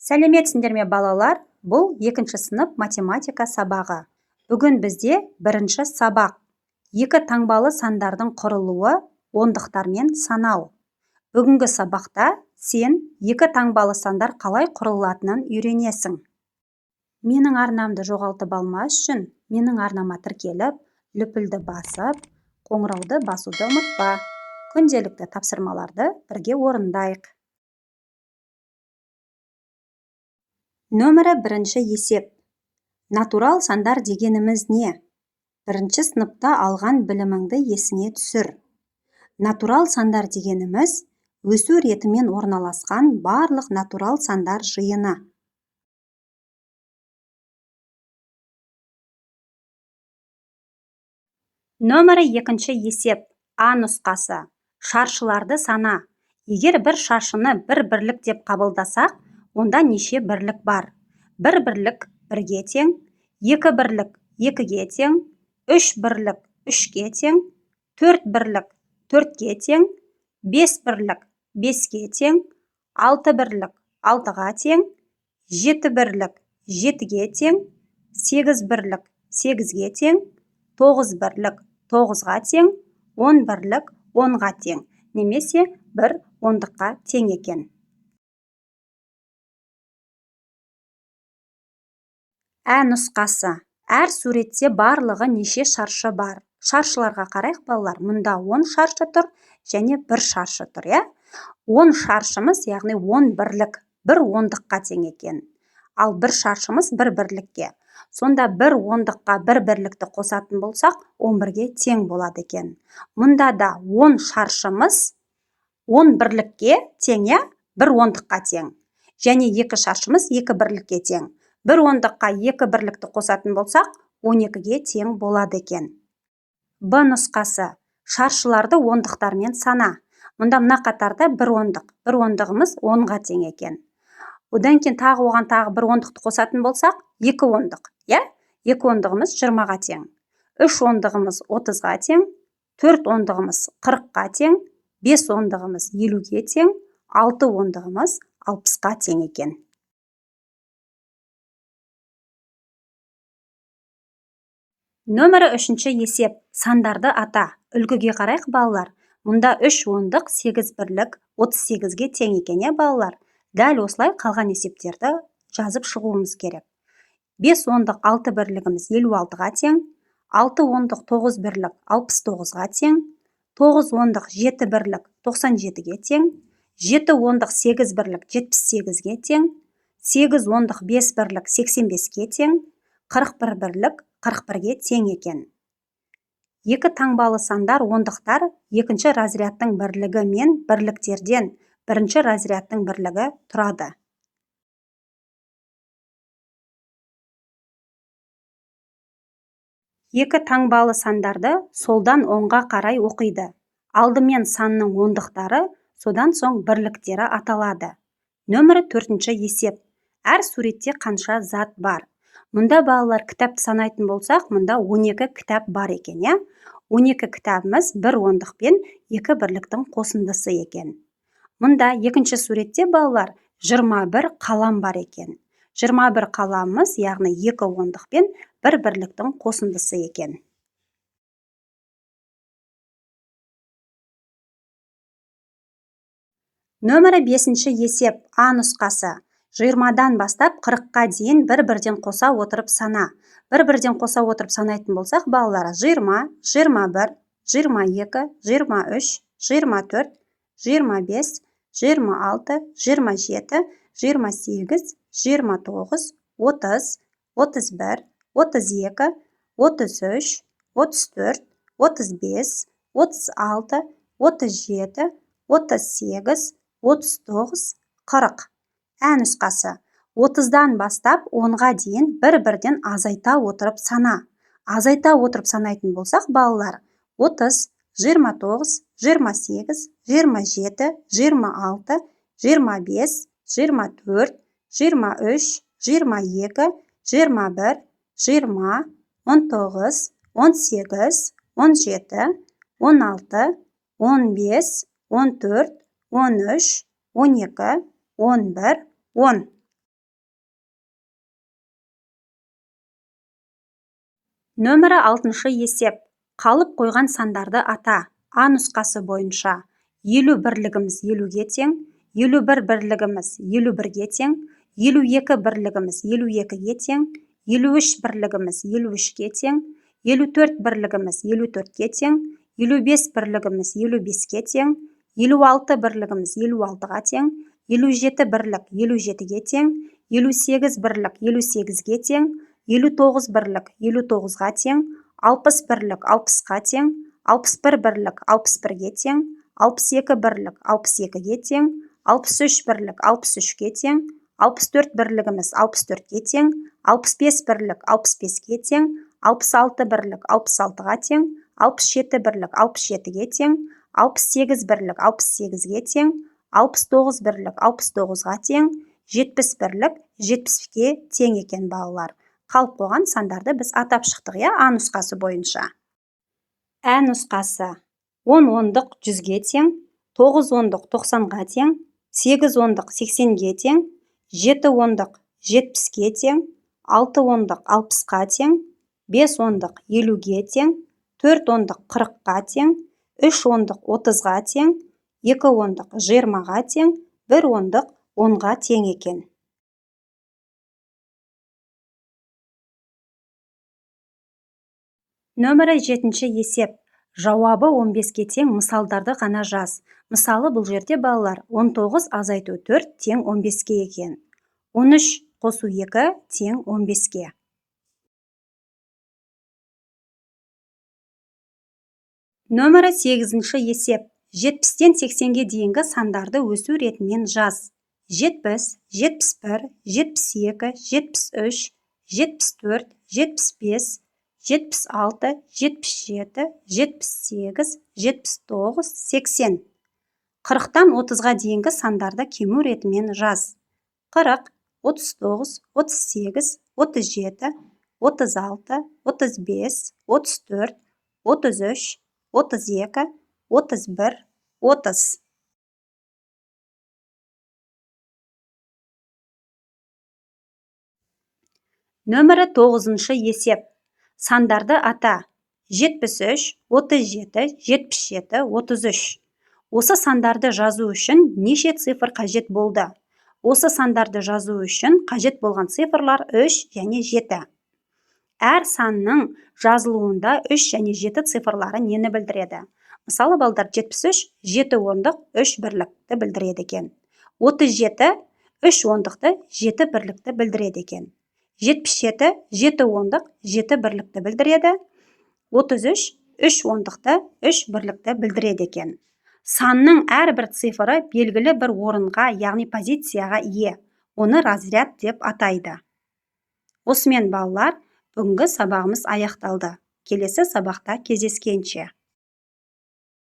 Сәлеметсіңдер ме балалар? Бұл 2 сынып математика сабағы. Бүгін бізде 1 сабақ. 2 таңбалы сандардың құрылуы, ондықтармен санау. Бүгінгі сабақта сен 2 таңбалы сандар қалай құрылатынын үйренесің. Менің арнамды жоғалтып алмас үшін, менің арнама тіркеліп, лүпілді басып, қоңырауды басуды ұмытпа. Күнделікті тапсырмаларды бірге орындайық. Нөмірі 1 есеп. Натурал сандар дегеніміз не? 1 сыныпта алған біліміңді есіңе түсір. Натурал сандар дегеніміз өсу ретімен орналасқан барлық натурал сандар жиыны. Нөмірі 2 есеп. А нұсқасы. Шаршыларды сана. Егер бір шаршыны бір бірлік деп қабылдасақ, онда неше бірлік бар? 1 бірлік 1-ге тең, 2 бірлік 2-ге тең, 3 бірлік 3-ге тең, 4 бірлік 4-ге тең, 5 бірлік 5-ге тең, 6 бірлік 6-ға тең, 7 бірлік 7-ге тең, 8 бірлік 8-ге тең, 9 бірлік 9-ға тең, 10 бірлік 10-ға тең, немесе 1 ондыққа тең екен. Ә нұсқасы. Әр суретте барлығы неше шаршы бар? Шаршыларға қарайық балалар. Мұнда 10 шаршы тұр және 1 шаршы тұр. 10 шаршымыз, яғни 10 бірлік, 1 ондыққа тең екен. Ал 1 шаршымыз 1 бірлікке. Сонда 1 ондыққа 1 бірлікті қосатын болсақ, 11-ге тең болады екен. Мұнда да 10 шаршымыз 10 бірлікке тең, 1 ондыққа тең. Және 2 шаршымыз 2 бірлікке тең. 1 ондыққа 2 бірлікті қосатын болсақ, 12-ге тең болады екен. Б нұсқасы. Шаршыларды ондықтармен сана. Мұнда мына қатарда 1 ондық. 1 ондығымыз 10-ға тең екен. Одан кейін оған 1 ондықты қосатын болсақ, 2 ондық. 2 ондығымыз 20-ға тең. 3 ондығымыз 30-ға тең. 4 ондығымыз 40-ға тең. 5 ондығымыз 50-ге тең. 6 ондығымыз 60-ға тең екен. Нөмірі 3 есеп. Сандарды ата. Үлгіге қарайық балалар. Мұнда 3 ондық 8 бірлік 38-ге тең екен, балалар. Дәл осылай қалған есептерді жазып шығуымыз керек. 5 ондық 6 бірлігіміз 56-ға тең. 6 ондық 9 бірлік 69-ға тең. 9 ондық 7 бірлік 97-ге тең. 7 ондық 8 бірлік 78-ге тең. 8 ондық 5 бірлік 85-ге тең. 41 бірлік 41-ге тең екен. 2 таңбалы сандар ондықтар 2 разрядтың бірлігі мен бірліктерден 1 разрядтың бірлігі тұрады. Екі таңбалы сандарды солдан оңға қарай оқиды. Алдымен санның ондықтары, содан соң бірліктері аталады. Нөмірі 4 есеп. Әр суретте қанша зат бар? Мұнда балалар кітапты санайтын болсақ, мұнда 12 кітап бар екен. 12 кітабымыз 1 ондық пен 2 бірліктің қосындысы екен. Мұнда 2 суретте балалар 21 қалам бар екен. 21 қаламымыз, яғни 2 ондық пен 1 бірліктің қосындысы екен. Нөмірі 5 есеп. А нұсқасы. 20-дан бастап 40-қа дейін бір-бірден қоса отырып сана. Бір-бірден қоса отырып санайтын болсақ, балалары 20, 21, 22, 23, 24, 25, 26, 27, 28, 29, 30, 31, 32, 33, 34, 35, 36, 37, 38, 39, 40. Ә нұсқасы. 30-дан бастап 10-ға дейін бір-бірден азайта отырып сана. Азайта отырып санайтын болсақ, балалар 30, 29, 28, 27, 26, 25, 24, 23, 22, 21, 20, 19, 18, 17, 16, 15, 14, 13, 12, 11, 10. Нөмірі 6 есеп. Қалып қойған сандарды ата. А нұсқасы бойынша 50 бірлігіміз 50-ге тең, 51 бірлігіміз 51-ге тең, 52 бірлігіміз 52-ге тең, 53 бірлігіміз 53-ге тең, 54 бірлігіміз 54-ге тең, 55 бірлігіміз 55-ге тең, 56 бірлігіміз 56-ға тең, 57 бірлік 57-ге тең, 58 бірлік 58-ге тең, 59 бірлік 59-ға тең, 60 бірлік 60-ға тең, 61 бірлік 61-ге тең, 62 бірлік 62-ге тең, 63 бірлік 63-ге тең, 64 бірлігіміз 64-ге тең, 65 бірлік 65-ге тең, 66 бірлік 66-ға тең, 67 бірлік 67-ге тең, 68 бірлік 68-ге тең, 69 бірлік 69-ға тең, 70 бірлік 70-ге тең екен балалар. Қалып қойған сандарды біз атап шықтық, А нұсқасы бойынша. Ә нұсқасы 10 ондық 100-ге тең, 9 ондық 90-ға тең, 8 ондық 80-ге тең, 7 ондық 70-ге тең, 6 ондық 60-ға тең, 5 ондық 50-ге тең, 4 ондық 40-ға тең, 3 ондық 30-ға тең, 2 ондық 20-ға тең, 1 ондық 10-ға тең екен. Нөмірі 7 есеп. Жауабы 15-ге тең мысалдарды ғана жаз. Мысалы, бұл жерде балалар 19 азайту 4 тең 15-ге екен. 13 қосу 2 тең 15-ге. Нөмірі 8 есеп. 70-тен 80-ге дейінгі сандарды өсу ретімен жаз. 70, 71, 72, 73, 74, 75, 76, 77, 78, 79, 80. 40-тан 30-ға дейінгі сандарды кему ретімен жаз. 40, 39, 38, 37, 36, 35, 34, 33, 32, 31, 30. Нөмірі 9 есеп. Сандарды ата. 73, 37, 77, 33. Осы сандарды жазу үшін неше цифр қажет болды? Осы сандарды жазу үшін қажет болған цифрлар 3 және 7. Әр санның жазылуында 3 және 7 цифрлары нені білдіреді? Мысалы, балдар 73, 7 ондық 3 бірлікті білдіреді екен. 37, 3 ондықты 7 бірлікті білдіреді екен. 77, 7 ондық 7 бірлікті білдіреді. 33, 3 ондықты 3 бірлікті білдіреді екен. Санның әрбір цифры белгілі бір орынға, яғни позицияға ие. Оны разряд деп атайды. Осымен балалар, бүгінгі сабағымыз аяқталды. Келесі сабақта кездескенше.